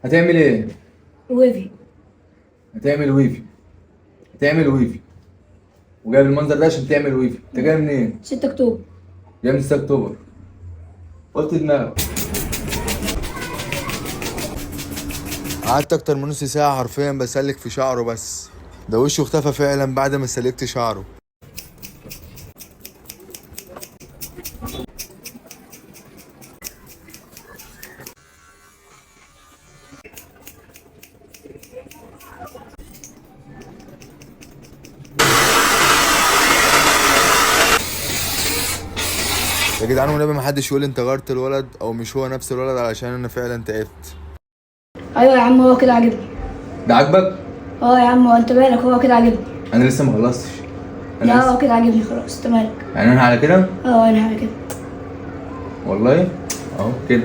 هتعمل ايه؟ ويفي. هتعمل ويفي. هتعمل ويفي. وجايب المنظر ده عشان تعمل ويفي. انت جاي منين؟ 6 اكتوبر. جاي من 6 اكتوبر. قلت دماغك. قعدت اكتر من نص ساعة حرفيا بسلك في شعره بس. ده وشه اختفى فعلا بعد ما سلكت شعره. يا جدعان والنبي محدش يقول انت غيرت الولد او مش هو نفس الولد علشان انا فعلا تعبت. ايوه يا عم، هو كده عاجبني. ده عاجبك؟ اه يا عم، هو انت مالك؟ هو كده عاجبني. انا لسه ما خلصتش. لا هو كده عاجبني خلاص، انت مالك؟ يعني انا على كده؟ اه انا على كده. والله اهو كده.